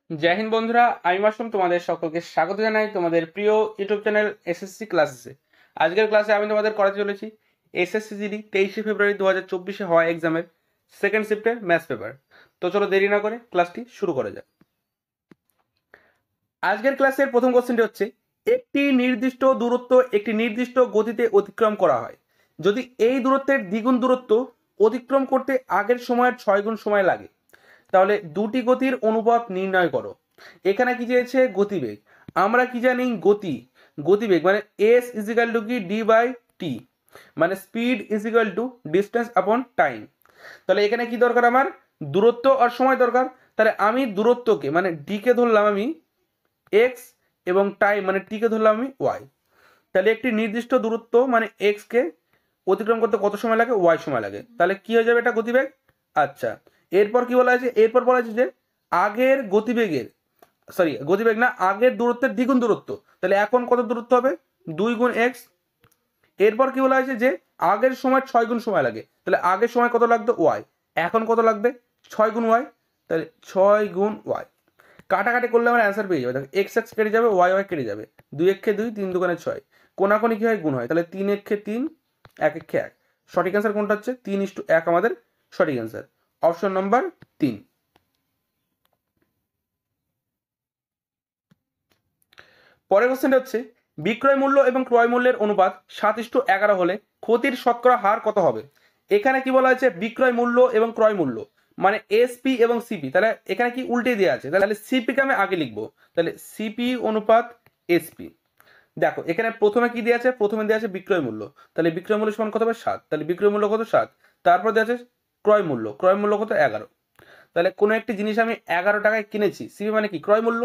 জয় হিন্দ বন্ধুরা, আমি মাসুম তোমাদের সকলকে স্বাগত জানাই তোমাদের প্রিয় ইউটিউব চ্যানেল এসএসসি ক্লাসেসে। আজকের ক্লাসে আমি তোমাদের করাতে চলেছি এসএসসি জিডি 23শে ফেব্রুয়ারি 2024 হওয়া এক্সামের সেকেন্ড শিফটের ম্যাথস পেপার। তো চলো দেরি না করে ক্লাসটি শুরু করা যাক। আজকের ক্লাসের প্রথম কোশ্চেনটি হচ্ছে, একটি নির্দিষ্ট দূরত্ব একটি নির্দিষ্ট গতিতে অতিক্রম করা হয়, যদি এই দূরত্বের দ্বিগুণ দূরত্ব অতিক্রম করতে আগের সময়ের 6 গুণ সময় লাগে, তাহলে দুটি গতির অনুপাত নির্ণয় করো। এখানে কি চেয়েছে? গতিবেগ। আমরা কি জানি? গতিবেগ মানে এস ইজিক্যাল টু কি ডি বাই টি, মানে speed is equal to distance upon time. তাহলে এখানে কি দরকার? আমার দূরত্ব আর সময় দরকার। তাহলে আমি দূরত্বকে মানে ডি কে ধরলাম আমি এক্স, এবং টাইম মানে টি কে ধরলাম আমি ওয়াই। তাহলে একটি নির্দিষ্ট দূরত্ব মানে এক্স কে অতিক্রম করতে কত সময় লাগে? ওয়াই সময় লাগে। তাহলে কি হয়ে যাবে? এটা গতিবেগ। আচ্ছা, এরপর কি বলা আছে? এরপর বলা আছে যে আগের গতিবেগ না, আগের দূরত্বের দ্বিগুণ দূরত্ব। তাহলে এখন কত দূরত্ব হবে? 2 গুণ এক্স। এরপর কি বলা হয়েছে যে আগের সময় 6 গুণ সময় লাগে। তাহলে আগের সময় কত লাগতো? ওয়াই। এখন কত লাগবে? 6 গুণ ওয়াই। তাহলে 6 গুণ ওয়াই। কাটাকাটি করলে আমার অ্যান্সার পেয়ে যাবে। দেখো এক্স এক্স কেটে যাবে, ওয়াই ওয়াই কেটে যাবে। 2 একে 2, 3 দুগুণে 6। কোনাকুনি কি হয়? গুণ হয়। তাহলে 3 একে 3, 1 একে 1। সঠিক অ্যান্সার কোনটা হচ্ছে? 3:1 আমাদের সঠিক অ্যান্সার, অপশন নম্বর 3। পরের কোশ্চেনটা হচ্ছে, বিক্রয় মূল্য এবং ক্রয় মূল্যের অনুপাত 7:11 হলে ক্ষতির শতকরা হার কত হবে? এখানে কি বলা হয়েছে? বিক্রয় মূল্য এবং ক্রয় মূল্য মানে এসপি এবং সিপি। তাহলে এখানে কি উল্টে দেওয়া আছে? তাহলে সিপি কে আমি আগে লিখবো। তাহলে সিপি অনুপাত এসপি। দেখো এখানে প্রথমে কি দেওয়া আছে? প্রথমে দেওয়া আছে বিক্রয় মূল্য। তাহলে বিক্রয় মূল্য সমান কত হবে? 7। তাহলে বিক্রয় মূল্য কত? 7। তারপর দেওয়া আছে ক্রয় মূল্য। ক্রয় মূল্য কত? 11। তাহলে কোনো একটি জিনিস আমি 11 টাকায় কিনেছি, সিপি মানে কি? ক্রয় মূল্য,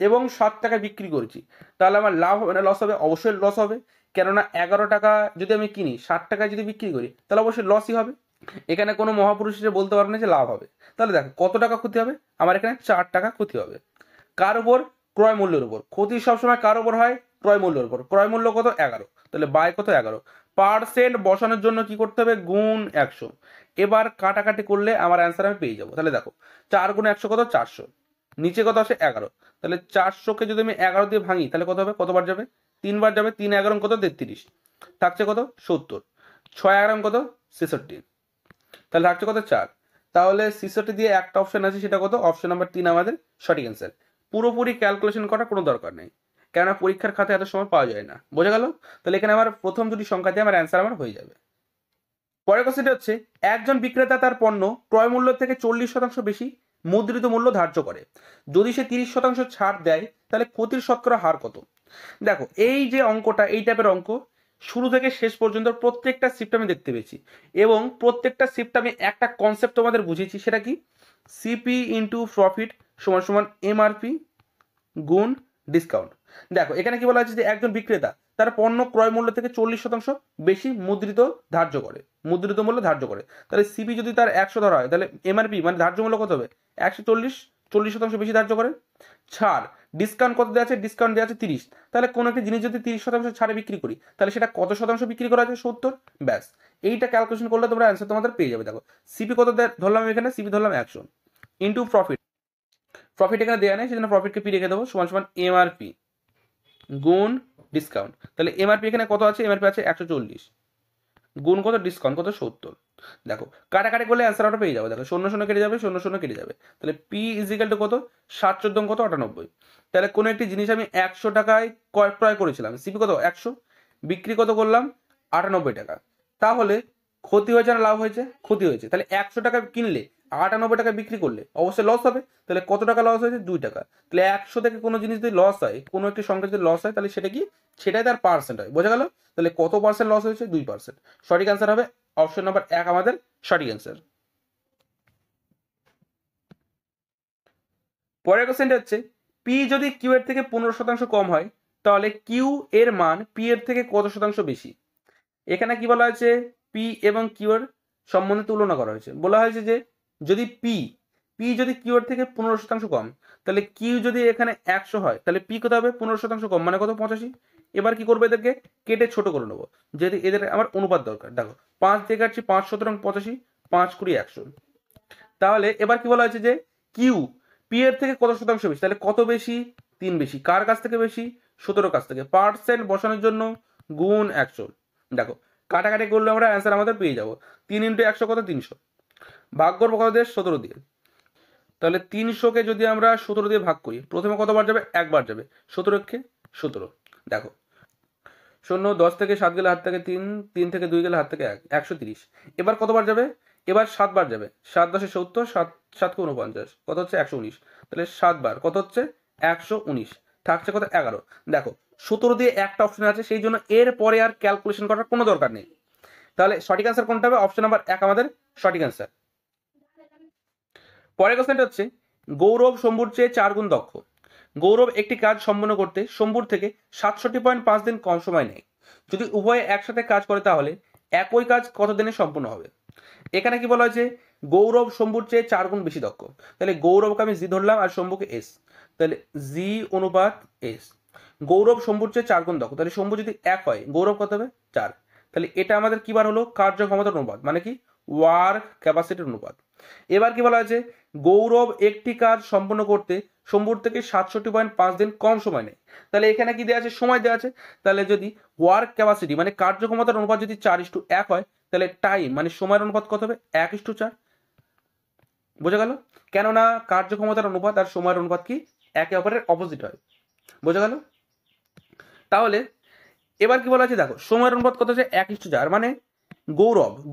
এবং 7 টাকায় বিক্রি করেছি। তাহলে আমার লাভ হবে না লস হবে? অবশ্যই লস হবে। কেননা 11 টাকা যদি আমি কিনি, 60 টাকায় যদি বিক্রি করি, তাহলে অবশ্যই লসই হবে। এখানে কোনো মহাপুরুষ এসে বলতে পারবে না যে লাভ হবে। তাহলে দেখো কত টাকা ক্ষতি হবে? আমার এখানে 4 টাকা ক্ষতি হবে। কার উপর? ক্রয় মূল্যের উপর। ক্ষতি সবসময় কার উপর হয়? ক্রয় মূল্যের উপর। ক্রয় মূল্য কত? 11। তাহলে বাই কত? 11। পার্সেন্ট বসানোর জন্য কি করতে হবে? গুণ 100। এবার কাটাকাটি করলে আমার অ্যান্সার আমি পেয়ে যাবো। তাহলে দেখো 4 গুণ 100 কত? 400। নিচে কত আসে? 11। তাহলে 400কে যদি আমি 11 দিয়ে ভাঙি, তাহলে কত হবে? কতবার যাবে? 3 বার যাবে। 3 11 কত? 33। থাকছে কত? 70। 6 11 কত? 66। তাহলে থাকছে কত? 4। তাহলে 66 দিয়ে একটা অপশন আছে, সেটা কত? অপশন নাম্বার 3 আমাদের সঠিক অ্যান্সার। পুরোপুরি ক্যালকুলেশন করার কোনো দরকার নেই, কেননা পরীক্ষার খাতায় এত সময় পাওয়া যায় না। বোঝা গেল? তাহলে এখানে আমার প্রথম দুটি সংখ্যা দিয়ে আমার অ্যান্সার আমার হয়ে যাবে। পরের কোশ্চেনটা হচ্ছে, একজন বিক্রেতা তার পণ্য ক্রয় মূল্য থেকে 40% বেশি মুদ্রিত মূল্য ধার্য করে, যদি সে 30% ছাড় দেয়, তাহলে ক্ষতির শতকরা হার কত? দেখো এই যে অঙ্কটা, এই টাইপের অঙ্ক শুরু থেকে শেষ পর্যন্ত প্রত্যেকটা শিফট আমি দেখতে পেয়েছি, এবং প্রত্যেকটা শিফট আমি একটা কনসেপ্ট তোমাদের বুঝিয়েছি। সেটা কি? সিপি ইন্টু প্রফিট সমান সমান এমআরপি গুণ ডিসকাউন্ট। দেখো এখানে কি বলা হচ্ছে যে একজন বিক্রেতা তার পণ্য ক্রয় মূল্য থেকে 40% বেশি মুদ্রিত মূল্য ধার্য করে। তাহলে সিপি যদি তার 100 ধরা হয়, তাহলে এমআরপি মানে ধার্য মূল্য কত হবে? 140। 40% বেশি ধার্য করে। ছাড় ডিসকাউন্ট কত দেওয়া আছে? ডিসকাউন্ট দেওয়া আছে 30। তাহলে কোনো একটি জিনিস যদি 30% ছাড়ে বিক্রি করি, তাহলে সেটা কত শতাংশ বিক্রি করা আছে? 70। ব্যাস, এইটা ক্যালকুলেশন করলে তোমরা অ্যান্সার তোমাদের পেয়ে যাবে। দেখো সিপি কত ধরলাম এখানে? সিপি ধরলাম 100 ইন্টু প্রফিট। প্রফিট এখানে দেওয়া নেই, সেজন্য প্রফিটকে পি রেখে দেবো, সমান সমান এমআরপি গুণ ডিসকাউন্ট। তাহলে এমআরপি এখানে কত আছে? এমআরপি আছে 140 গুণ কত? ডিসকাউন্ট কত? 70। দেখো কাটাকাটি করলে অ্যান্সার আমরা পেয়ে যাবো। দেখো 0 0 কেটে যাবে, 0 0 কেটে যাবে। তাহলে পি ইজিক্যাল টু কত? 7 14 কত? 98। তাহলে কোনো একটি জিনিস আমি 100 টাকায় ক্রয় করেছিলাম, সিপি কত? 100। বিক্রি কত করলাম? 98 টাকা। তাহলে ক্ষতি হয়েছে না লাভ হয়েছে? ক্ষতি হয়েছে। তাহলে 100 টাকা কিনলে 98 টাকা বিক্রি করলে অবশ্যই লস হবে। তাহলে কত টাকা লস হয়েছে? 2 টাকা। তাহলে 100 থেকে কোনো জিনিস যদি লস হয়, কোনো একটি সংখ্যা যদি লস হয়, তাহলে সেটা কি? সেটাই তার পার্সেন্ট হয়। বোঝা গেল? তাহলে কত পার্সেন্ট লস হয়েছে? 2%। সঠিক অ্যান্সার হবে অপশন নাম্বার 1 আমাদের সঠিক অ্যান্সার। পরের কোশ্চেনটা হচ্ছে, পি যদি কিউ এর থেকে 15% কম হয়, তাহলে কিউ এর মান পি এর থেকে কত শতাংশ বেশি? এখানে কি বলা হয়েছে? পি এবং কিউ এর সম্বন্ধে তুলনা করা হয়েছে। বলা হয়েছে যে যদি পি যদি কিউ এর থেকে 15% কম, তাহলে কিউ যদি এখানে 100 হয়, তাহলে পি কত হবে? 15% কম মানে কত? 85। এবার কি করবো? এদেরকে কেটে ছোট করে নেবো, যদি এদের আমার অনুপাত দরকার। দেখো 5 দিয়ে কাটছি, 5 17 85, 5 20 100। তাহলে এবার কি বলা হয়েছে যে কিউ পি এর থেকে কত শতাংশ বেশি, তাহলে কত বেশি, 3 বেশি। কার কাছ থেকে বেশি, 17 কাছ থেকে। পার্সেন্ট বসানোর জন্য গুণ 100। দেখো কাটাকাটি করলে আমরা অ্যান্সার আমাদের পেয়ে যাবো। 3 × 100 কত, 300। ভাগ করবো কত দিয়ে, 17 দিয়ে। তাহলে 300কে যদি আমরা 17 দিয়ে ভাগ করি, প্রথমে কতবার যাবে, একবার যাবে। 17 17। দেখো 0 10 থেকে 7 গেলে হাত থেকে 3, 3 থেকে 2 গেলে হাত থেকে 1, 130। এবার কতবার যাবে, এবার 7 বার যাবে। 7 10 70, 7 7 কে 49, কত হচ্ছে 119। তাহলে 7 বার কত হচ্ছে 119, থাকছে কত 11। দেখো 17 দিয়ে একটা অপশন আছে, সেই জন্য এর পরে আর ক্যালকুলেশন করার কোনো দরকার নেই। তাহলে সঠিক অ্যান্সার কোনটা হবে, অপশন নাম্বার 1 আমাদের সঠিক অ্যান্সার। পরের কোশ্চেনটা হচ্ছে গৌরব শম্ভুর চেয়ে 4 গুণ দক্ষ। গৌরব একটি কাজ সম্পন্ন করতে শম্ভুর থেকে 67.5 দিন কম সময় নেয়। যদি উভয়ে একসাথে কাজ করে তাহলে একই কাজ কত দিনে সম্পূর্ণ হবে। এখানে কি বলা হয়েছে, গৌরব শম্ভুর চেয়ে 4 গুণ বেশি দক্ষ। তাহলে গৌরবকে আমি জি ধরলাম আর শম্ভুকে এস, তাহলে জি অনুপাত এস। গৌরব শম্ভুর চেয়ে 4 গুণ দক্ষ, তাহলে শম্ভু যদি 1 হয় গৌরব কত হবে 4। তাহলে এটা আমাদের কি বার হলো, কার্যক্ষমতার অনুপাত, মানে কি ওয়ার্ক ক্যাপাসিটির অনুপাত। এবার কি বলা হয়েছে, গৌরব একটি কাজ সম্পন্ন করতে শম্ভুর থেকে 67.5 দিন কম সময় নেয়। তাহলে এখানে কি দেওয়া আছে, সময় দেওয়া আছে। তাহলে যদি ওয়ার্ক ক্যাপাসিটি মানে কার্যক্ষমতার অনুপাত যদি 4:1 হয়, তাহলে টাইম মানে সময়ের অনুপাত কত হবে, 1:4। বোঝা গেল, কেননা কার্যক্ষমতার অনুপাত আর সময়ের অনুপাত কি একে অপরের অপোজিট হয়। বোঝা গেল। তাহলে এবার কি বলা আছে, দেখো সময়ের অনুপাত কত আছে, 1:4। মানে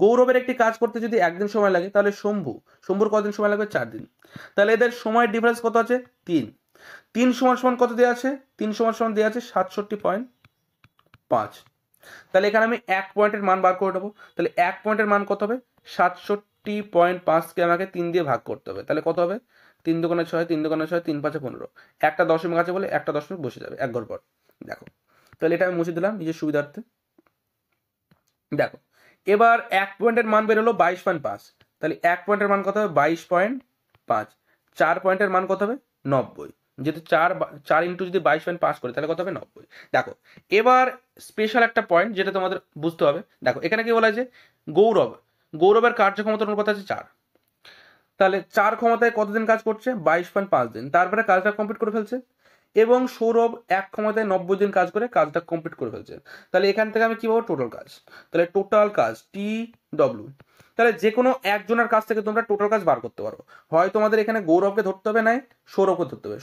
গৌরবের একটি কাজ করতে যদি 1 দিন সময় লাগে, তাহলে শম্ভুর কতদিন সময় লাগবে, 4 দিন। তাহলে এদের সময়ের ডিফারেন্স কত আছে, 3। 3 সমান সমান কত দেওয়া আছে, 3 সমান সমান দেওয়া আছে 67.5। তাহলে এখানে আমি 1 পয়েন্টের মান বার করে নেবো। তাহলে 1 পয়েন্টের মান কত হবে, 67.5কে আমাকে 3 দিয়ে ভাগ করতে হবে। তাহলে কত হবে, 3 দুগুণে 6, 3 দুগুণে 6, 3 5 15। একটা দশমিক আছে বলে একটা দশমিক বসে যাবে এক ঘর পর। দেখো তাহলে এটা আমি মুছে দিলাম নিজের সুবিধার্থে। দেখো এবার 1 পয়েন্টের মান বেরোলো 22.5। তাহলে 1 পয়েন্টের মান কত হবে, 22.5। 4 পয়েন্টের মান কত হবে, 90। যেহেতু 4 ইন্টু যদি 22.5 করে তাহলে কত হবে, 90। দেখো এবার স্পেশাল একটা পয়েন্ট যেটা তোমাদের বুঝতে হবে। দেখো এখানে কি বলা আছে, গৌরবের কার্যক্ষমতার অনুপাত আছে 4। তাহলে 4 ক্ষমতায় কতদিন কাজ করছে, 22.5 দিন। তারপরে কাজটা কমপ্লিট করে ফেলছে। এবং সৌরভ 1 ক্ষমতায় 90 দিন কাজ করে কাজটা কমপ্লিট করে ফেলছে। তাহলে এখান থেকে আমি কি পাবো, টোটাল কাজ। তাহলে টোটাল কাজ TW। তাহলে যে কোনো একজনের কাছ থেকে তোমরা টোটাল কাজ বার করতে পারো। হয় তোমাদের এখানে গৌরবকে ধরতে হবে, নাই সৌরভকে ধরতে হবে।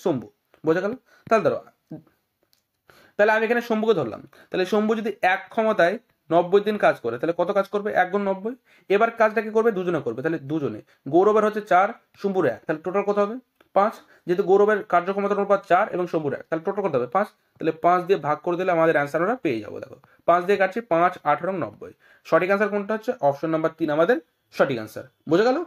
শম্ভু। বোঝা গেল। তাহলে ধরো, তাহলে আমি এখানে শম্ভুকে ধরলাম। তাহলে শম্ভু যদি 1 ক্ষমতায় 90 দিন কাজ করে, তাহলে কত কাজ করবে, 1 গুণ 90। এবার কাজটা কি করবে, দুজনে করবে। তাহলে দুজনে, গৌরবের হচ্ছে 4, শম্ভুর 1, তাহলে টোটাল কত হবে 5। যেহেতু গৌরবের কার্যক্ষমতার অনুপাত 4 এবং শম্ভুর 1, তাহলে টোটাল কত হবে 5। তাহলে 5 দিয়ে ভাগ করে দিলে আমাদের অ্যান্সার আমরা পেয়ে যাবো। দেখো 5 দিয়ে কাটছি, 5 8 এবং 90। সঠিক অ্যান্সার কোনটা হচ্ছে, অপশন নাম্বার 3 আমাদের সঠিক অ্যান্সার। বোঝা গেল।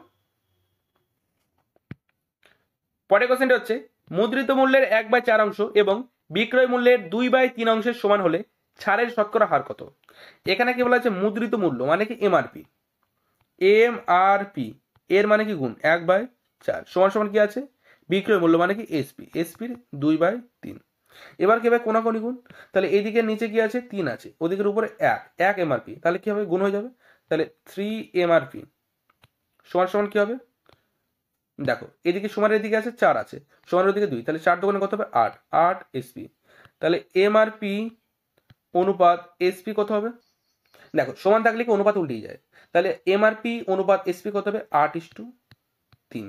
পরের কোশ্চেনটা হচ্ছে মুদ্রিত মূল্যের 1/4 অংশ এবং বিক্রয় মূল্যের 2/3 অংশের সমান হলে ছাড়ের শতকরা হার কত। এখানে কি বলা হচ্ছে, মুদ্রিত মূল্য মানে কি এমআরপি এর মানে কি গুণ 1/4 সমান সমান কি আছে, বিক্রয় মূল্য মানে কি এসপির 2/3। এবার কি হবে, কোনাকুনি গুণ। তাহলে এইদিকে নিচে কি আছে, 3 আছে, ওদিকের উপরে 1 এমআরপি, তাহলে কি হবে, গুণ হয়ে যাবে। তাহলে 3 এমআরপি সমান সমান কি হবে, দেখো এদিকে সমানের এদিকে আছে 4 আছে, সমানের ওদিকে 2, তাহলে 4 দোকানে কত হবে 8 এসপি। তাহলে এমআরপি অনুপাত এসপি কত হবে, দেখো সমান থাকলে কি অনুপাত উল্টেই যায়। তাহলে এমআরপি অনুপাত এসপি কত হবে, 8:3।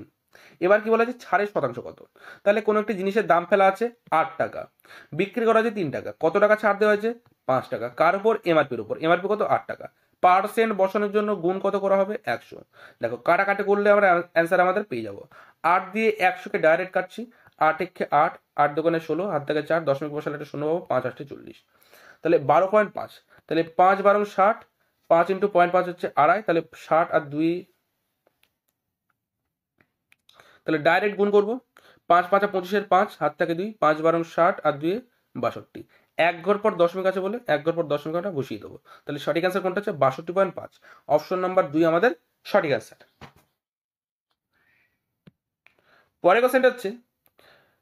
এবার কি বলা আছে, ছাড়ের শতাংশ কত। তাহলে কোনো একটি জিনিসের দাম ফেলা আছে 8 টাকা, বিক্রি করা আছে 3 টাকা, কত টাকা ছাড় দেওয়া হয়েছে 5 টাকা। কার উপর, এমআরপির উপর। এমআরপি কত, 8 টাকা। পার্সেন্ট বসানোর জন্য গুণ কত করা হবে, 100। দেখো কাটাকাটি করলে আমরা অ্যান্সার আমাদের পেয়ে যাবো। 8 দিয়ে 100কে ডাইরেক্ট কাটছি, 8 1 8, 8 দোকানে 16, হাত থেকে 4, দশমিক বসালে একটা 0 পাবো, 5 8 40। তাহলে 12.5। তাহলে 5 12 60, 5 ইন্টু 0.5 হচ্ছে 2.5। তাহলে 60 আর 2, তাহলে ডাইরেক্ট গুণ করবো। 5 5 25 5, হাত থেকে 2, 5 12 60 আর 2 62। এক ঘর পর দশমিক আছে বলে এক ঘর পর দশমিকটা বসিয়ে দেবো। তাহলে সঠিক অ্যান্সার কোনটা হচ্ছে, 62.5। অপশন নাম্বার 2 আমাদের সঠিক অ্যান্সার। পরের কোশ্চেনটা হচ্ছে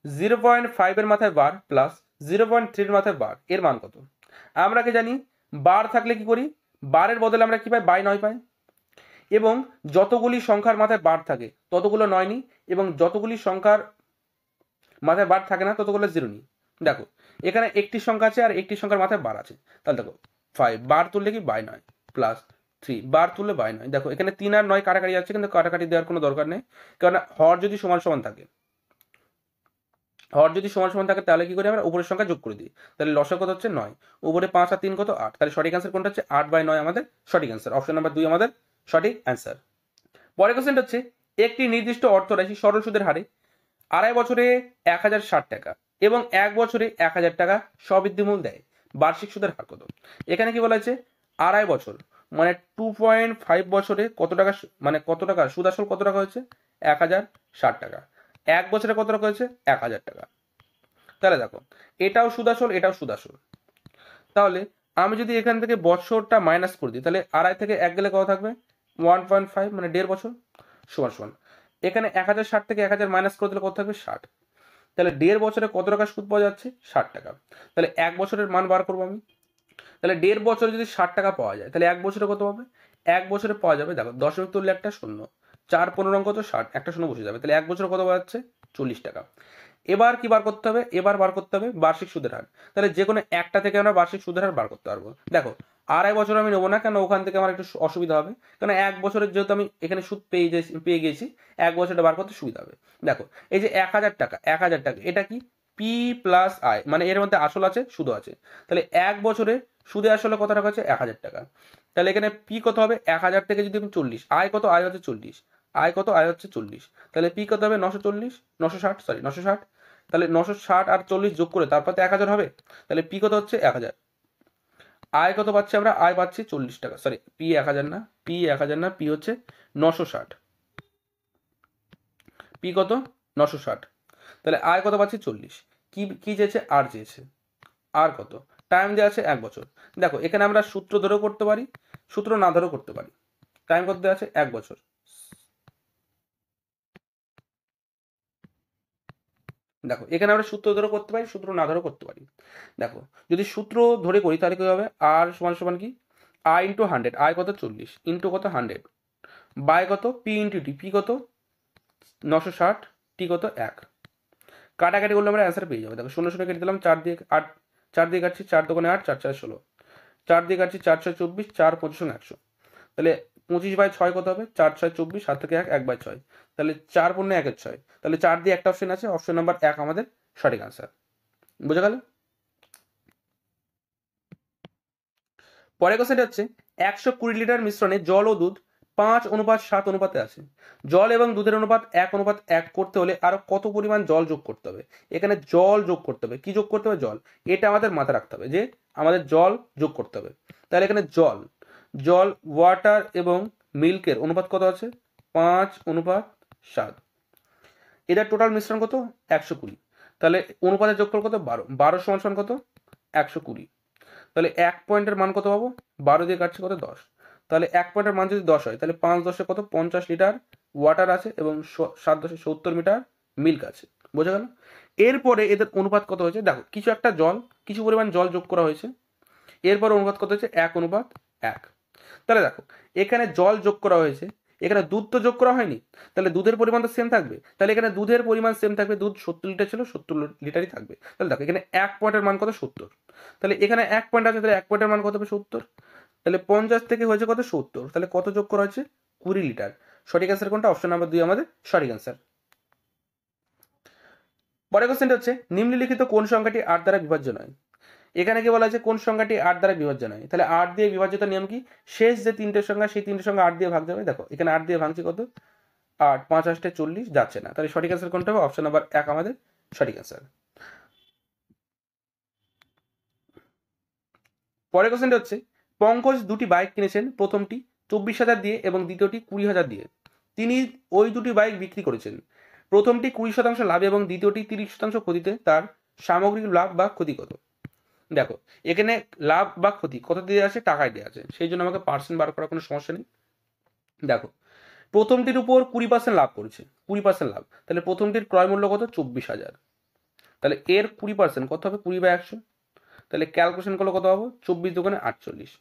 0.5 এর মাথায় বার প্লাস 0.3 এর মাথায় বার এর মান কত। আমরা কি জানি, বার থাকলে কি করি, বারের বদলে আমরা কি পাই, বাই 9 পাই। এবং যতগুলি সংখ্যার মাথায় বার থাকে ততগুলো 9 নিই, এবং যতগুলি সংখ্যার মাথায় বার থাকে না ততগুলো 0 নিই। দেখো এখানে একটি সংখ্যা আছে আর একটি সংখ্যার মাথায় বার আছে, তাহলে দেখো 5 বার তুললে কি বাই 9 প্লাস 3 বার তুললে বাই 9। দেখো এখানে 3 আর 9 কাটাকাটি যাচ্ছে, কিন্তু কাটাকাটি দেওয়ার কোনো দরকার নেই, কারণ হর যদি সমান সমান থাকে, হর যদি সমান সমান থাকে তাহলে কি করি আমরা উপরের সংখ্যা যোগ করে দিই, তাহলে লসাগু কত হচ্ছে 9, উপরে 5 আর 3 কত 8, তাহলে সঠিক অ্যান্সার কোনটা হচ্ছে 8/9 আমাদের সঠিক অ্যান্সার, অপশন নাম্বার 2 আমাদের সঠিক অ্যান্সার। পরের কোশ্চেনটা হচ্ছে একটি নির্দিষ্ট অর্থরাশি সরল সুদের হারে আড়াই বছরে 1060 টাকা এবং 1 বছরে 1000 টাকা স্ববৃদ্ধিমূল দেয়, বার্ষিক সুদের হার কত? এখানে কি বলা হয়েছে আড়াই বছর মানে 2.5 বছরে কত টাকা, মানে কত টাকা সুদ আসল কত টাকা হয়েছে 1060 টাকা, 1 বছরে কত টাকা হয়েছে 1000 টাকা। তাহলে দেখো এটাও সুদ আসল এটাও সুদ আসল, তাহলে আমি যদি এখান থেকে বছরটা মাইনাস করে দিই তাহলে আড়াই থেকে 1 গেলে কত থাকবে 1.5 মানে 1.5 বছর সমান সমান এখানে 1060 থেকে 1000 মাইনাস করে দিলে কত থাকবে 60, তাহলে 1.5 বছরে কত টাকা সুদ পাওয়া যাচ্ছে 60 টাকা। তাহলে 1 বছরের মান বার করবো আমি, তাহলে 1.5 বছরে যদি 60 টাকা পাওয়া যায় তাহলে 1 বছরে কত পাবে, 1 বছরে পাওয়া যাবে দেখো দশমিক তুললে একটা শূন্য, 4 15 অঙ্ক তো 60 একটা শূন্য বসে যাবে, তাহলে 1 বছরে কত পাওয়া যাচ্ছে 40 টাকা। এবার কি বার করতে হবে, এবার বার করতে হবে বার্ষিক সুদের হার, তাহলে যে কোনো একটা থেকে আমরা বার্ষিক সুদের হার বার করতে পারবো। দেখো আড়াই বছর আমি নেবো না, কেন ওখান থেকে আমার একটু অসুবিধা হবে, কারণ 1 বছরের যেহেতু আমি এখানে সুদ পেয়ে গেছি 1 বছরটা বার করতে সুবিধা হবে। দেখো এই যে 1000 টাকা 1000 টাকা এটা কি পি প্লাস আই, মানে এর মধ্যে আসল আছে সুদ আছে, তাহলে 1 বছরে সুদে আসলে কত টাকা হচ্ছে 1000 টাকা, তাহলে এখানে পি কত হবে 1000 থেকে যদি আমি 40, আয় কত আয় হচ্ছে 40, আয় কত আয় হচ্ছে 40, তাহলে পি কত হবে 940 960 সরি 960, তাহলে 960 আর 40 যোগ করে তারপর তো 1000 হবে, তাহলে পি কত হচ্ছে 1000, আয় কত পাচ্ছি আমরা আয় পাচ্ছি 40 টাকা, সরি পি 1000 না, পি 1000 না, পি হচ্ছে 960, পি কত 960, তাহলে আয় কত পাচ্ছি 40, কি কি চেয়েছে আর চেয়েছে, আর কত টাইম দেওয়া আছে 1 বছর। দেখো এখানে আমরা সূত্র ধরেও করতে পারি সূত্র না ধরেও করতে পারি, টাইম কত দেওয়া আছে 1 বছর। দেখো এখানে আমরা সূত্র ধরে করতে পারি সূত্র না ধরেও করতে পারি। দেখো যদি সূত্র ধরে করি তাহলে কি হবে আর সমান সমান কি আই ইন্টু 100, আই কত 40 ইন্টু কত 100 বাই কত পি ইন্টু টি, পি কত 960, টি কত 1, কাটাকাটি করলে আমরা অ্যান্সার পেয়ে যাবো। দেখো 0 0 কেটে দিলাম 4 দিয়ে 8, 4 দিয়ে কাটছি 4 দোকানে 8, 4 4 16, 4 দিয়ে কাটছি 4 6 24, 4 25 100, তাহলে 25/6 কত হবে 4 6 24, 7 থেকে 1 1/6, তাহলে 4 পূর্ণ 1 এর 6, তাহলে 4 দিয়ে একটা অপশন আছে, অপশন নাম্বার 1 আমাদের সঠিক আনসার। বুঝা গেল? পরের কোশ্চেনটা হচ্ছে 120 লিটার মিশ্রণে জল ও দুধ 5:7 অনুপাতে আছে, জল এবং দুধের অনুপাত 1:1 করতে হলে আরো কত পরিমাণ জল যোগ করতে হবে? এখানে জল যোগ করতে হবে, কি যোগ করতে হবে জল, এটা আমাদের মাথায় রাখতে হবে যে আমাদের জল যোগ করতে হবে। তাহলে এখানে জল জল ওয়াটার এবং মিল্কের অনুপাত কত আছে 5:7, এটা টোটাল মিশ্রণ কত 120, তাহলে অনুপাতের যোগফল কত 12, 12 সমান সমান কত 120, তাহলে 1 পয়েন্টের মান কত পাবো 12 দিয়ে কাটছে কত 10, তাহলে 1 পয়েন্টের মান যদি 10 হয় তাহলে 5 10 কত 50 লিটার ওয়াটার আছে এবং 7 10 70 মিটার মিল্ক আছে। বোঝা গেল? এরপরে এদের অনুপাত কত হয়েছে দেখো কিছু একটা জল কিছু পরিমাণ জল যোগ করা হয়েছে, এরপর অনুপাত কত হয়েছে 1:1, তাহলে দেখো এখানে জল যোগ করা হয়েছে এখানে দুধ তো যোগ করা হয়নি, তাহলে দুধের পরিমাণ তো সেম থাকবে, তাহলে এখানে দুধের পরিমাণ সেম থাকবে, দুধ 70 লিটার ছিল 70 লিটারই থাকবে, তাহলে দেখো এখানে 1 পয়েন্টের মান কত 70, তাহলে এখানে 1 পয়েন্ট আছে তাহলে 1 পয়েন্টের মান কত হবে 70, তাহলে 50 থেকে হয়েছে কত 70, তাহলে কত যোগ করা হয়েছে 20 লিটার, সঠিক অ্যান্সার কোনটা অপশন নাম্বার 2 আমাদের সঠিক অ্যান্সার। পরের কোশ্চেনটা হচ্ছে নিম্নলিখিত কোন সংখ্যাটি 8 দ্বারা বিভাজ্য নয়? এখানে কি বলা আছে কোন সংখ্যাটি 8 দ্বারা বিভাজ্য নয়, তাহলে 8 দিয়ে বিভাজ্যতার নিয়ম কি শেষ যে তিনটে সংখ্যা সেই তিনটে সংখ্যা 8 দিয়ে ভাগ যাবে, দেখো এখানে 8 দিয়ে ভাঙছে কত 8, 5 8 40 যাচ্ছে না, তাহলে সঠিক অ্যান্সার কোনটা হবে অপশন নাম্বার 1 আমাদের সঠিক অ্যান্সার। পরের কোশ্চেনটা হচ্ছে পঙ্কজ দুটি বাইক কিনেছেন, প্রথমটি 24,000 দিয়ে এবং দ্বিতীয়টি 20,000 দিয়ে, তিনি ওই দুটি বাইক বিক্রি করেছেন, প্রথমটি 20% লাভে এবং দ্বিতীয়টি 30% ক্ষতিতে, তার সামগ্রিক লাভ বা ক্ষতি কত? দেখো এখানে লাভ বা ক্ষতি কত দিয়ে আছে টাকায় দেওয়া আছে, সেই জন্য আমাকে পার্সেন্ট বার করার কোনো সমস্যা নেই। দেখো প্রথমটির উপর 20% লাভ করেছে 20% লাভ, তাহলে প্রথমটির ক্রয় মূল্য কত 24,000, তাহলে এর 20% কত হবে 20/100, তাহলে ক্যালকুলেশন করলে কত পাবো 24 দোকানে 48,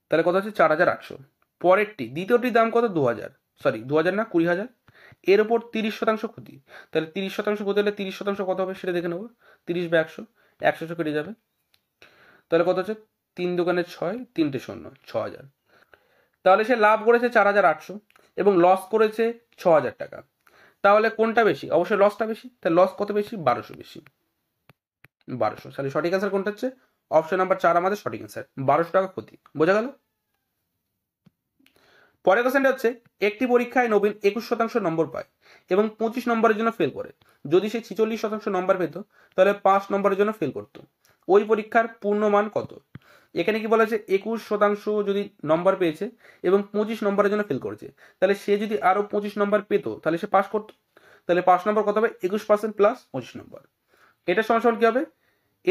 তাহলে কত হচ্ছে 4,800, পরেরটি দ্বিতীয়টির দাম কত 2000, সরি 2000 না 20,000, এর ওপর 30% ক্ষতি। তাহলে 30% ক্ষতি হলে 30% কত হবে সেটা দেখে নেবো। 30 বা 100, 100 কেটে যাবে, তাহলে কত হচ্ছে 3 দোকানে 6, 3টে 0, 6000। তাহলে সে লাভ করেছে 4800 এবং লস করেছে 6000 টাকা। তাহলে কোনটা বেশি? অবশ্যই লসটা বেশি। তাহলে লস কত বেশি? 1200 বেশি, 1200। তাহলে সঠিক অ্যান্সার কোনটা হচ্ছে? অপশন নাম্বার 4 আমাদের সঠিক অ্যান্সার, 1200 টাকা ক্ষতি। বোঝা গেল? পরের কোশ্চেনটা হচ্ছে, একটি পরীক্ষায় নবীন 21% নম্বর পায় এবং 25 নম্বরের জন্য ফেল করে। যদি সে 46% নম্বর পেত তাহলে 5 নম্বরের জন্য ফেল করতো। ওই পরীক্ষার পূর্ণমান কত? এখানে কি বলা হচ্ছে 21% যদি নম্বর পেয়েছে এবং 25 নম্বরের জন্য ফেল করেছে, তাহলে সে যদি আরো 25 নম্বর পেত তাহলে সে পাস করতো। তাহলে 5 নম্বর কত হবে? 21% প্লাস 25 নম্বর। এটা সমান কি হবে?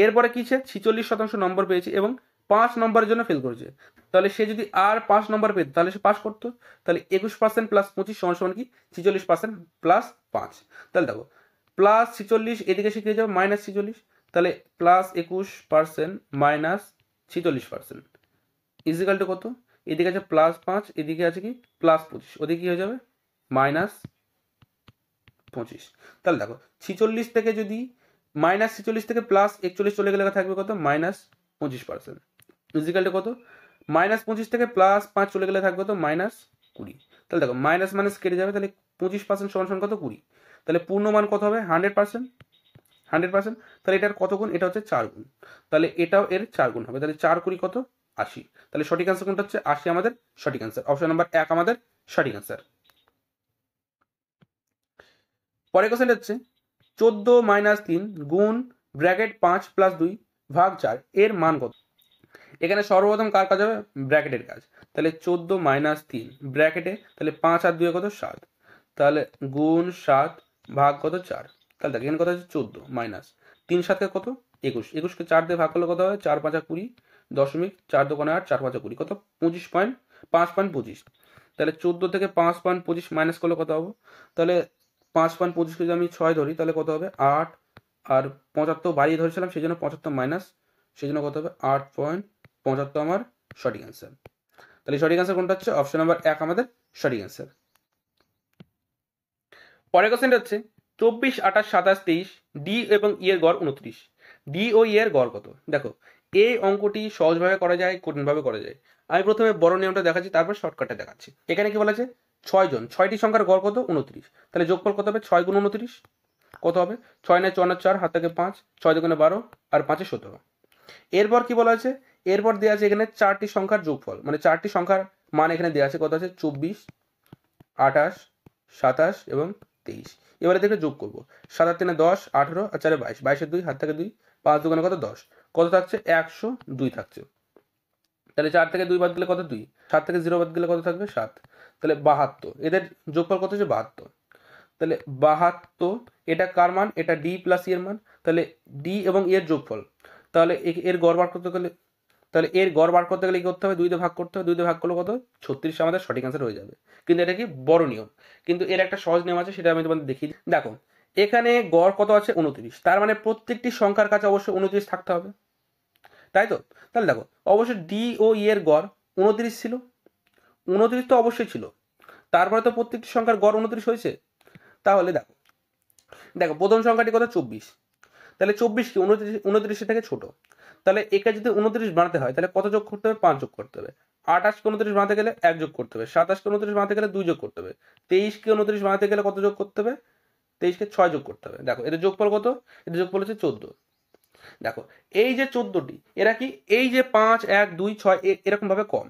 এরপরে কি, সে 46% নম্বর পেয়েছে এবং 5 নম্বরের জন্য ফেল করেছে, তাহলে সে যদি আর 5 নম্বর পেত তাহলে সে পাস করতো। তাহলে 21% প্লাস 25 সমান কি 46% প্লাস 5। তাহলে দেখো প্লাস 46 এদিকে সে কি যাবে মাইনাস 46, তাহলে প্লাস 21% মাইনাস 46% ইজিক্যাল টু কত? এদিকে আছে প্লাস 5, এদিকে আছে কি প্লাস 25, ওদিকে কি হয়ে যাবে মাইনাস 25। তাহলে দেখো 46 থেকে যদি মাইনাস 46 থেকে প্লাস 41 চলে গেলে থাকবে কত? মাইনাস 25%। ইজিক্যাল টু কত? মাইনাস 25 থেকে প্লাস 5 চলে গেলে থাকবে কত? মাইনাস 20। তাহলে দেখো মাইনাস মাইনাস কেটে যাবে, তাহলে 25% সমান কত? 20। তাহলে পূর্ণ মান কত হবে? 100%। 100%, তাহলে এটার কত গুণ? এটা হচ্ছে 4 গুণ। তাহলে এটাও এর 4 গুণ হবে। তাহলে 4 কুড়ি কত? 80। তাহলে সঠিক অ্যান্সার কোনটা হচ্ছে? 80 আমাদের সঠিক অ্যান্সার। অপশন নাম্বার 1 আমাদের সঠিক অ্যান্সার। পরের কোশ্চেনটা হচ্ছে 14 মাইনাস 3 গুণ ব্র্যাকেট 5 প্লাস 2 ভাগ 4 এর মান কত? এখানে সর্বপ্রথম কার কাজ হবে? ব্র্যাকেটের কাজ। তাহলে 14 মাইনাস 3 ব্র্যাকেটে, তাহলে 5 আর 2 কত? 7, তাহলে গুণ 7 ভাগ কত? 4। তাহলে দেখ এখানে কত হচ্ছে 14 মাইনাস 3 7 কত? 21, 21কে 4 দিয়ে ভাগ করলে কত হয়? 4 5 20, দশমিক 4 দোকানে 8, 4 5 20, কত? 5.25। তাহলে 14 থেকে 5.25 মাইনাস করলে কত হবে? তাহলে 5.25 যদি আমি 6 ধরি তাহলে কত হবে? 8 আর 75 বাড়িয়ে ধরেছিলাম সেই জন্য 75 মাইনাস, সেই জন্য কত হবে? 8.75 আমার সঠিক অ্যান্সার। তাহলে সঠিক অ্যান্সার কোনটা হচ্ছে? অপশন নাম্বার 1 আমাদের সঠিক অ্যান্সার। পরের কোশ্চেনটা হচ্ছে 24 28 27 23 ডি এবং ই এর গড় 29। ডি ও ই এর গড় কত? দেখো এই অঙ্কটি সহজভাবে করা যায়, কঠিনভাবে করা যায়। আমি প্রথমে বড় নিয়মটা দেখাচ্ছি, তারপর শর্টকাটে দেখাচ্ছি। এখানে কি বলা আছে? 6 জন, 6টি সংখ্যার গড় কত? 29। তাহলে যোগফল কত হবে? 6 গুণ 29 কত হবে? 6 9 54, 4 হাত থেকে 5, 6 দুগুণে 12 আর 5 17। এরপর কি বলা আছে? এরপর দেওয়া আছে এখানে 4টি সংখ্যার যোগফল, মানে 4টি সংখ্যার মান এখানে দেওয়া আছে। কত আছে? 24 28 27 এবং 23। এবারে থেকে যোগ করবো। 7 আর 3 10, 18 আর 4 22, 22 এর 2 হাত থেকে 2, 5 দুগুণে কত? 10, কত থাকছে? 102 থাকছে। তাহলে 4 থেকে 2 বাদ দিলে কত? 2, 7 থেকে 0 বাদ দিলে কত থাকবে? 7, তাহলে 72। এদের যোগফল কত হচ্ছে? 72। তাহলে 72, এটা কার মান? এটা ডি প্লাস এর মান। তাহলে ডি এবং এর যোগফল, তাহলে এর গড় বার করতে গেলে, তাহলে এর গড় বার করতে গেলে কি করতে হবে? 2 দিয়ে ভাগ করতে হবে। 2 দিয়ে ভাগ করলে কত? 36 আমাদের সঠিক অ্যান্সার হয়ে যাবে। কিন্তু এটা কি বড় নিয়ম, কিন্তু এর একটা সহজ নিয়ম আছে, সেটা আমি তোমাদের দেখিয়ে দিই। দেখো এখানে গড় কত আছে? 29। তার মানে প্রত্যেকটি সংখ্যার কাছে অবশ্যই 29 থাকতে হবে, তাই তো? তাহলে দেখো অবশ্যই ডি ও ই এর গড় 29 ছিল, 29 তো অবশ্যই ছিল। তারপরে তো প্রত্যেকটি সংখ্যার গড় 29 হয়েছে। তাহলে দেখো দেখো প্রথম সংখ্যাটি কত? 24। তাহলে 24 কি 29 থেকে ছোট। তাহলে একে যদি 29 বানাতে হয় তাহলে কত যোগ করতে হবে? 5 যোগ করতে হবে। 28 কে 29 বানাতে গেলে 1 যোগ করতে হবে। 27 কে 29 বানাতে গেলে 2 যোগ করতে হবে। 23 কে 29 বানাতে গেলে কত যোগ করতে হবে? 23 কে 6 যোগ করতে হবে। দেখো এদের যোগফল কত? এদের যোগফল হচ্ছে 14। দেখো এই যে 14টি, এরা কি এই যে 5 1 2 6 এরকম ভাবে কম,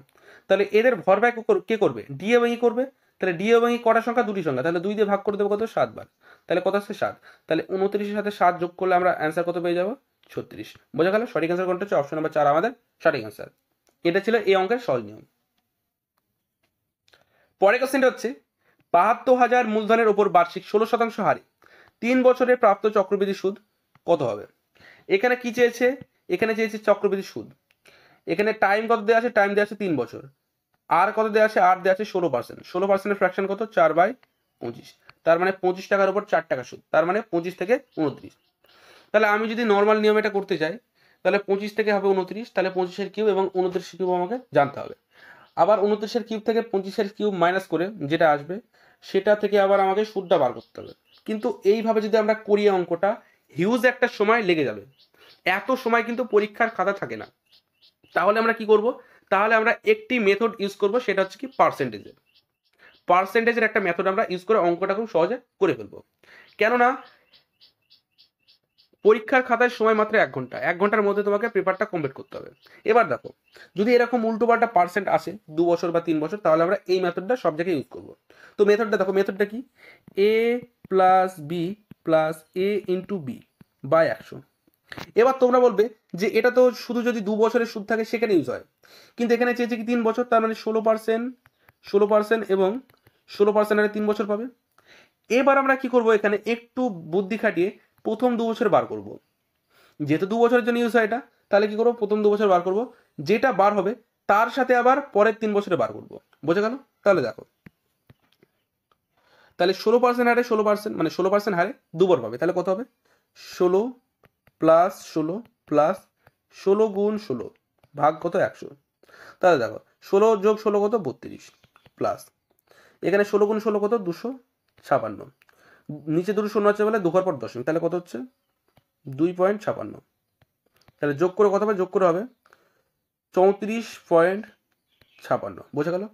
তাহলে এদের ভরব্যাগ কে করবে? ডি এবং ই করবে। তাহলে ডি এবং ই কটা সংখ্যা? দুটি সংখ্যা, তাহলে 2 দিয়ে ভাগ করে দেবো কত? 7 বার। তাহলে কত আসছে? 7। তাহলে 29 এর সাথে 7 যোগ করলে আমরা অ্যান্সার কত পেয়ে যাবো? 36। বোঝা গেল? সঠিক অ্যান্সার কোনটা হচ্ছে? অপশন নাম্বার 4 আমাদের সঠিক অ্যান্সার। এটা ছিল এই অঙ্কের সহজ নিয়ম। পরের কোশ্চেনটা হচ্ছে 72,000 মূলধনের উপর বার্ষিক 16% হারে 3 বছরে প্রাপ্ত চক্রবৃদ্ধি সুদ কত হবে? এখানে কি চেয়েছে? এখানে চেয়েছে চক্রবৃদ্ধি সুদ। এখানে টাইম কত দেওয়া আছে? টাইম দেওয়া আছে 3 বছর। আর কত দেওয়া আছে? আর দেওয়া আছে 16%। 16%-এর ফ্র্যাকশন কত? 4/25। তার মানে 25 টাকার উপর 4 টাকা সুদ, তার মানে 25 থেকে 29। তাহলে আমি যদি নর্মাল নিয়ম এটা করতে চাই তাহলে 25 থেকে হবে 29, তাহলে 25 এর কিউব এবং 29 এর কিউব আমাকে জানতে হবে। আবার 29-এর কিউব থেকে 25-এর কিউব মাইনাস করে যেটা আসবে সেটা থেকে আবার আমাকে সুদটা বার করতে হবে। কিন্তু এইভাবে যদি আমরা করি অঙ্কটা, হিউজ একটা সময় লেগে যাবে। এত সময় কিন্তু পরীক্ষার খাতা থাকে না। তাহলে আমরা কি করব? তাহলে আমরা একটি মেথড ইউজ করব, সেটা হচ্ছে কি পার্সেন্টেজের একটা মেথড আমরা ইউজ করে অঙ্কটা খুব সহজে করে ফেলবো। কেননা পরীক্ষার খাতায় সময় মাত্র 1 ঘন্টা, 1 ঘন্টার মধ্যে তোমাকে পেপারটা কমপ্লিট করতে হবে। এবার দেখো, যদি এরকম উল্টোপাল্টা পার্সেন্ট আসে 2 বছর বা 3 বছর, তাহলে আমরা এই মেথডটা সব জায়গায় ইউজ করব। তো মেথডটা দেখো, মেথডটা কি? a plus B plus A into B by 100। এবার তোমরা বলবে যে এটা তো শুধু যদি 2 বছরের সুদ থাকে সেখানে ইউজ হয়, কিন্তু এখানে চেয়েছে কি 3 বছর, তার মানে 16% এবং 16% আর 3 বছর পাবে। এবার আমরা কি করব, এখানে একটু বুদ্ধি খাটিয়ে প্রথম 2 বছর বার করব। যেহেতু 2 বছরের জন্য ইউজ হয় এটা, তাহলে কি করবো, প্রথম 2 বছর বার করব, যেটা বার হবে তার সাথে আবার পরের 3 বছরে বার করব। বোঝা গেল? তাহলে দেখো, তাহলে 16% হারে 16%, মানে 16% হারে দুবার পাবে, তাহলে কত হবে? 16 প্লাস 16 প্লাস 16 গুণ 16 ভাগ কত? 100। তাহলে দেখো 16 যোগ 16 কত? 32 প্লাস এখানে 16 গুণ 16 কত? 256। নিচে দুটো শূন্য আছে বলে 2 ঘর পর দশমিক, তাহলে কত হচ্ছে? 2.56। তাহলে যোগ করে কত হবে? যোগ করে হবে 34.56। বোঝা গেল?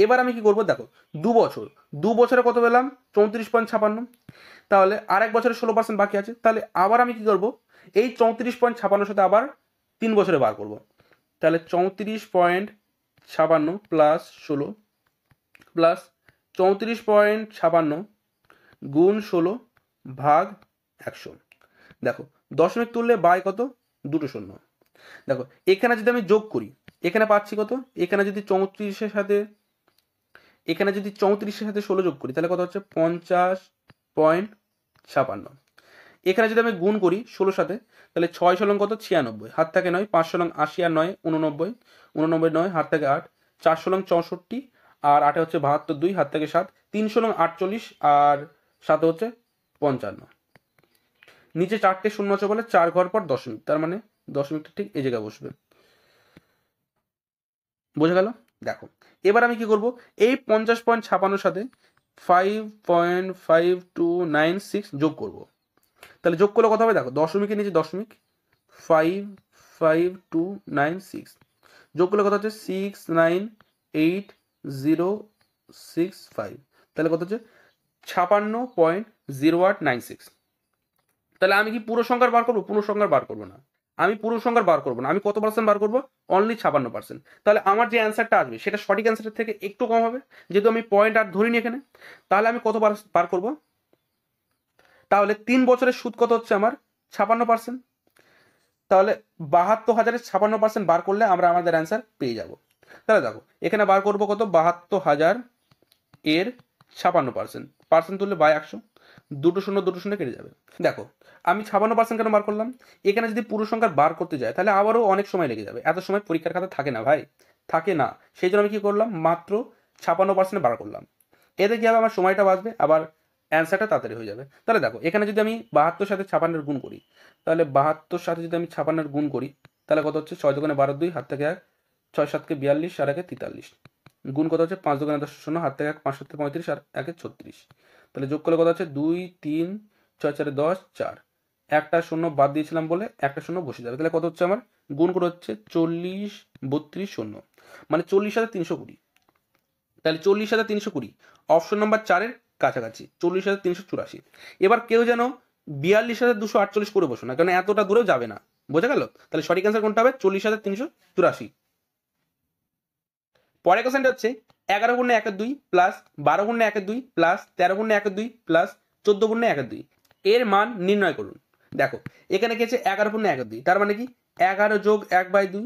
এবার আমি কি করবো, দেখো 2 বছরে কত পেলাম? 34.56। তাহলে আর 1 বছরে 16% বাকি আছে, তাহলে আবার আমি কি করব, এই 34.56 সাথে আবার 3 বছরে বার করব। তাহলে 34.56 প্লাস 16 প্লাস 34.56 গুণ 16 ভাগ 100। দেখো দশমিক তুললে বাই কত? দুটো শূন্য। দেখো এখানে যদি আমি যোগ করি, এখানে পাচ্ছি কত? এখানে যদি 34-এর সাথে 16 যোগ করি, তাহলে কত হচ্ছে? 50.56। এখানে যদি আমি গুণ করি 16 সাথে, তাহলে 6 সলং কত? 96, হাত থেকে 9, 5 সলং 80 আর 9 89, 89 9 হাত থেকে 8, 4 সলং 64 আর 8 হচ্ছে 72, 2 হাত থেকে 7, 3 সলং 48 আর 7 হচ্ছে 55। নিচে 4টে শূন্য আছে বলে 4 ঘর পর দশমিক, তার মানে দশমিকটা ঠিক এই জায়গায় বসবে। বোঝা গেল? দেখো এবার আমি কি করব, এই 50.56 সাথে 5.5296 যোগ করব। তাহলে যোগ করলে কত হবে? দেখো দশমিকের নিচে দশমিক, 55296 যোগ করলে কত হচ্ছে? 698065। তাহলে কত হচ্ছে? 56.0896। তাহলে আমি কি পুরো সংখ্যার বার করবো? পুরো সংখ্যার বার করবো না, আমি পুরো সংখ্যার বার করবো না, আমি কত পার্সেন্ট বার করবো? অনলি 56%। তাহলে আমার যে অ্যান্সারটা আসবে সেটা সঠিক অ্যান্সারের থেকে একটু কম হবে, যেহেতু আমি পয়েন্ট আর ধরিনি এখানে। তাহলে আমি কত বার করবো? তাহলে 3 বছরের সুদ কত হচ্ছে আমার? 56%। তাহলে 72,000-এর 56% বার করলে আমরা আমাদের অ্যান্সার পেয়ে যাব। তাহলে দেখো এখানে বার করবো কত? 72,000 এর 56%, পার্সেন্ট তুললে বাই 100, দুটো শূন্য কেটে যাবে। দেখো আমি 56% কেন বার করলাম? এখানে যদি পুরো সংখ্যার বার করতে যায় তাহলে আবারও অনেক সময় লেগে যাবে, এত সময় পরীক্ষার খাতা থাকে না ভাই, থাকে না। সেই জন্য আমি কি করলাম, মাত্র 56% বার করলাম। এতে কি হবে, আমার সময়টা বাঁচবে, আবার অ্যান্সারটা তাড়াতাড়ি হয়ে যাবে। তাহলে দেখো এখানে যদি আমি 72 সাথে 56 গুণ করি, তাহলে 72 সাথে যদি আমি 56 গুণ করি, তাহলে কত হচ্ছে? 6 দোকানে 12, 2 হাত থেকে 1, 6 7 42 আর 1 43, গুণ কত হচ্ছে? 5 দোকানে 10 শূন্য, হাত থেকে 1, 5 7 35 আর 1 36। তাহলে যোগ করলে কত হচ্ছে? 2 3 6 4 10 4, একটা শূন্য বাদ দিয়েছিলাম বলে একটা শূন্য বসে যাবে। তাহলে কত হচ্ছে আমার? গুণ করে হচ্ছে 40 32 শূন্য, মানে 40,320। তাহলে 40,320 অপশন নাম্বার 4-এর কাছাকাছি, 40,384। এবার কেউ যেন 42,248 করে বসো না, কারণ এতটা দূরেও যাবে না। বোঝা গেল? তাহলে সঠিক অ্যান্সার কোনটা হবে? 40,384। পরের কোশ্চেনটা হচ্ছে 11 গুণে 1 2 প্লাস 12 গুণে 1 2 প্লাস 13 গুণে 1 2 প্লাস 14 গুণে 1 2 এর মান নির্ণয় করুন। দেখো এখানে কি আছে? 11 গুণে 1 2, তার মানে কি 11 যোগ 1/2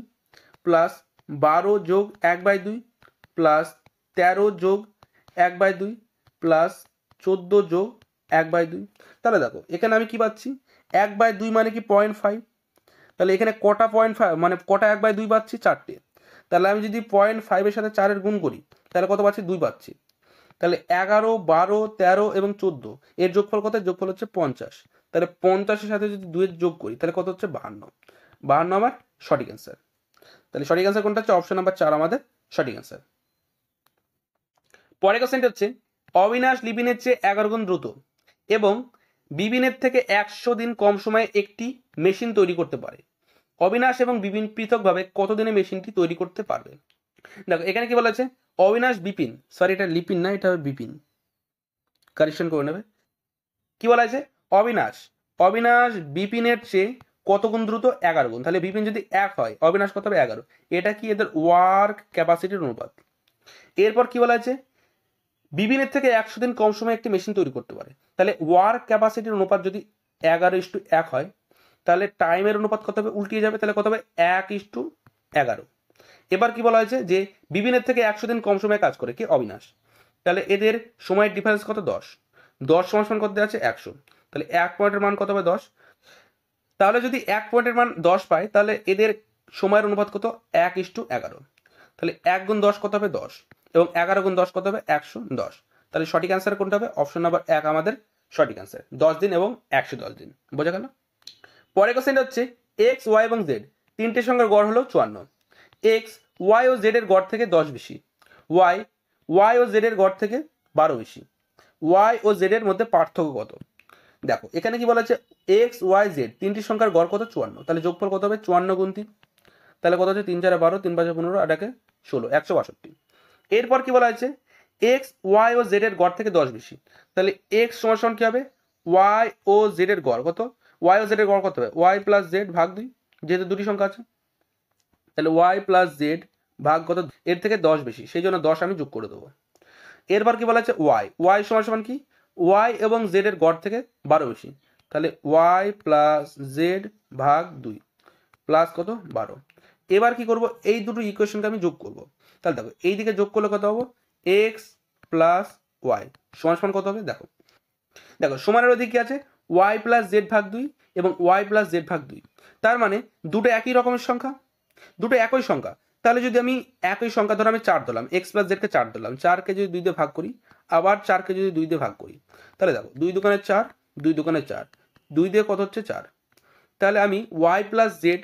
প্লাস 12 যোগ 1/2 প্লাস 13 যোগ 1/2 প্লাস 14 যোগ 1/2। তাহলে দেখো এখানে আমি কি পাচ্ছি? 1/2 মানে কি 0.5। তাহলে এখানে কটা 0.5 মানে কটা 1/2 পাচ্ছি? 4টে। তাহলে আমি যদি 0.5-এর সাথে 4-এর গুণ করি, তাহলে কত পাচ্ছি? 2 পাচ্ছি। তাহলে 11 12 13 এবং 14 এর যোগফল কত? যোগফল হচ্ছে 50। তাহলে 50-এর সাথে যদি 2-এর যোগ করি, তাহলে কত হচ্ছে? 52। 52 আমার সঠিক অ্যান্সার। তাহলে সঠিক অ্যান্সার কোনটা হচ্ছে? অপশন নাম্বার 4 আমাদের সঠিক অ্যান্সার। পরের কোশ্চেনটা হচ্ছে অবিনাশ লিপিনের চেয়ে 11 গুণ দ্রুত এবং বিপিনের থেকে 100 দিন কম সময়ে একটি মেশিন তৈরি করতে পারে। অবিনাশ এবং বিপিন পৃথকভাবে কতদিনে মেশিনটি তৈরি করতে পারবে? দেখো এখানে কি বলা আছে, অবিনাশ বিপিন, সরি এটা লিপিন না, এটা বিপিন, কারেকশন করে নেবে। কি বলা আছে, অবিনাশ বিপিনের চেয়ে কত গুণ দ্রুত? 11 গুণ। তাহলে বিপিন যদি 1 হয়, অবিনাশ কত হবে? 11। এটা কি এদের ওয়ার্ক ক্যাপাসিটির অনুপাত। এরপর কি বলা আছে, বিপিনের থেকে 100 দিন কম সময়ে একটি মেশিন তৈরি করতে পারে। তাহলে ওয়ার্ক ক্যাপাসিটির অনুপাত যদি 11:1 হয়, তাহলে টাইমের অনুপাত কত হবে? উল্টিয়ে যাবে, তাহলে কত হবে? 1:11। এবার কি বলা হয়েছে যে বিপিনের থেকে 100 দিন কম সময়ে কাজ করে কি? অবিনাশ। তাহলে এদের সময়ের ডিফারেন্স কত? 10। 10 সমান কত দেওয়া আছে? 100। তাহলে 1 পয়েন্টের মান কত হবে? 10। তাহলে যদি 1 পয়েন্টের মান 10 পায়, তাহলে এদের সময়ের অনুপাত কত? 1:11। তাহলে 1 গুণ 10 কত হবে? 10, এবং 11 গুণ 10 কত হবে? 110। তাহলে সঠিক অ্যান্সার কোনটা হবে? অপশন নাম্বার 1 আমাদের সঠিক অ্যান্সার। 10 দিন এবং 110 দিন। বোঝা গেল? পরের কোশ্চেনটা হচ্ছে এক্স, ওয়াই এবং জেড তিনটে সংখ্যার গড় হলো 54। এক্স ওয়াই ও জেড এর গড় থেকে 10 বেশি, ওয়াই ও জেড এর গড় থেকে 12 বেশি। ওয়াই ও জেড এর মধ্যে পার্থক্য কত? দেখো এখানে কি বলা আছে, এক্স ওয়াই জেড তিনটি সংখ্যার গড় কত? 54। তাহলে যোগফল কত হবে? 54 গুণ 3। তাহলে কত হচ্ছে? 3 4 12, 3 5 15, আর 1 16, 162। এরপর কি বলা আছে, এক্স ওয়াই ও জেড এর গড় থেকে 10 বেশি। তাহলে এক্স সমান কি হবে? ওয়াই ও জেড এর গড় কত? ওয়াই ও জেড এর গড় কত হবে? ওয়াই প্লাস জেড ভাগ 2, যেহেতু দুটি সংখ্যা আছে। তাহলে ওয়াই প্লাস জেড ভাগ কত? এর থেকে 10 বেশি, সেই জন্য 10 আমি যোগ করে দেবো। এরপর কি বলা আছে, ওয়াই সমান কি? ওয়াই এবং জেড এর গড় থেকে 12 বেশি। তাহলে ওয়াই প্লাস জেড ভাগ 2 প্লাস কত? 12। এবার কি করব, এই দুটো ইকুয়েশনকে আমি যোগ করব। তাহলে দেখো এই দিকে যোগ করলে কত হবে? এক্স প্লাস ওয়াই সমান কত হবে? দেখো সমানের ওদিকে আছে ওয়াই প্লাস জেড ভাগ 2 এবং ওয়াই প্লাস জেড ভাগ 2। তার মানে দুটো একই রকমের সংখ্যা, দুটো একই সংখ্যা। তাহলে যদি আমি একই সংখ্যা ধরো আমি 4 দিলাম, এক্স প্লাস জেডকে 4 দিলাম, 4কে যদি 2 দিয়ে ভাগ করি, আবার 4কে যদি 2 দিয়ে ভাগ করি, তাহলে দেখো 2 দুগুণে 4, 2 দুগুণে 4, 2 দিয়ে কত হচ্ছে? 4। তাহলে আমি ওয়াই প্লাস জেড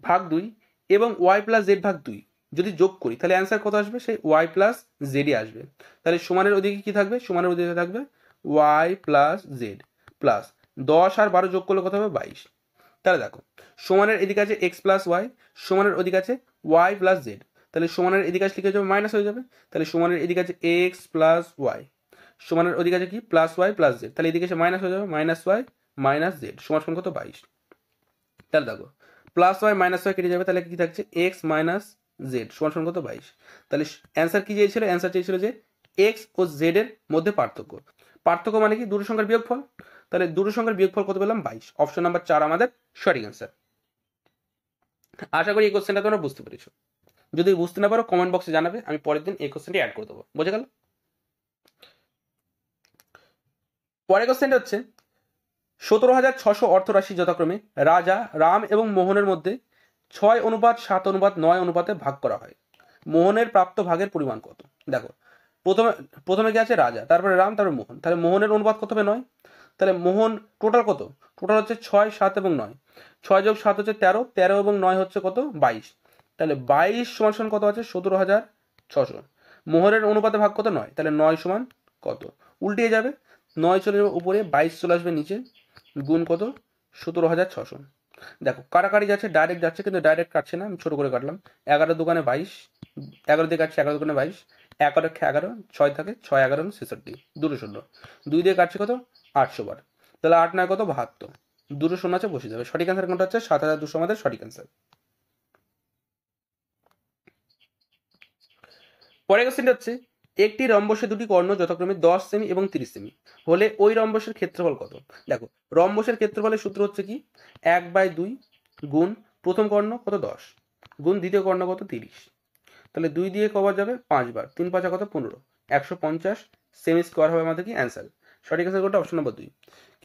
ভাগ 2 এবং ওয়াই প্লাস জেড ভাগ 2 যদি যোগ করি, তাহলে অ্যান্সার কত আসবে? সেই ওয়াই প্লাস জেডই আসবে। তাহলে সমানের ওদিকে কি থাকবে? সমানের ওদিকে থাকবে ওয়াই প্লাস জেড প্লাস 10 আর 12 যোগ করলে কত হবে? 22। তাহলে দেখো সমানের এদিকে আছে এক্স প্লাস ওয়াই, সমানের ওদিকে আছে ওয়াই প্লাস জেড, তাহলে সমানের এদিকে আসলে লিখে যাবে মাইনাস হয়ে যাবে। তাহলে সমানের এদিকে আছে এক্স প্লাস ওয়াই, সমানের ওদিকে আছে কি? প্লাস ওয়াই প্লাস জেড, তাহলে এদিকে এসে মাইনাস হয়ে যাবে, মাইনাস ওয়াই মাইনাস জেড সমান কত? 22। তাহলে দেখো প্লাস ওয়াই মাইনাস ওয়াই কেটে যাবে, তাহলে কি থাকছে? এক্স মাইনাস জেড সমান কত? 22। তাহলে অ্যান্সার কি চেয়েছিল? অ্যান্সার চেয়েছিল যে এক্স ও জেড এর মধ্যে পার্থক্য। পার্থক্য মানে কি? দুটো সংখ্যার বিয়োগফল। তাহলে দুটো সংখ্যার বিয়োগফল কত পেলাম? 22। অপশন নাম্বার 4 আমাদের সঠিক অ্যান্সার। আশা করি এই কোশ্চেনটা তোমরা বুঝতে পেরেছো। যদি বুঝতে না পারো কমেন্ট বক্সে জানাবে, আমি পরের দিন এই কোশ্চেনটি অ্যাড করে দেবো। বোঝা গেল? পরের কোশ্চেনটা হচ্ছে 17,600 অর্থরাশি যথাক্রমে রাজা, রাম এবং মোহনের মধ্যে 6:7:9 অনুপাতে ভাগ করা হয়। মোহনের প্রাপ্ত ভাগের পরিমাণ কত? দেখো প্রথমে কি আছে? রাজা, তারপরে রাম, তারপরে মোহন। তাহলে মোহনের অনুপাত কত হবে? 9। তাহলে মোহন টোটাল কত? টোটাল হচ্ছে 6, 7 এবং 9। 6 যোগ 7 হচ্ছে 13, 13 এবং 9 হচ্ছে কত? 22। তাহলে 22 সমান কত আছে? 17,600। মোহনের অনুপাতে ভাগ কত? 9। তাহলে 9 সমান কত? উল্টিয়ে যাবে, 9 চলে যাবে উপরে, 22 চলে আসবে নিচে, গুণ কত? 17,600। দেখো কাটাকাটি যাচ্ছে, ডাইরেক্ট যাচ্ছে, কিন্তু ডাইরেক্ট কাটছে না, আমি ছোট করে কাটলাম। 11 দোকানে 22, 11 দিয়ে কাটছে, 11 দোকানে 22, 11 6 থাকে, 6 11 66, দুটো শূন্য, 2 দিয়ে কাটছে কত? 800 বার। তাহলে 8 9 কত? 72, দুটো শূন্য আছে, বসে যাবে। সঠিক অ্যান্সার কোনটা হচ্ছে? 7,200 আমাদের সঠিক অ্যান্সার। পরের কোশ্চেনটা হচ্ছে একটি রম্বসের দুটি কর্ণ যথাক্রমে 10 সেমি এবং 30 সেমি হলে ওই রম্বসের ক্ষেত্রফল কত? দেখো রম্বসের ক্ষেত্রফলের সূত্র হচ্ছে কি? 1/2 গুণ প্রথম কর্ণ কত? 10 গুণ দ্বিতীয় কর্ণ কত? 30। তাহলে 2 দিয়ে কবার যাবে? 5 বার, 3 5 কত? 15, 150 সেমি স্কোয়ার হবে আমাদের কি অ্যান্সার। সঠিক অ্যান্সার কোনটা? Option number 2।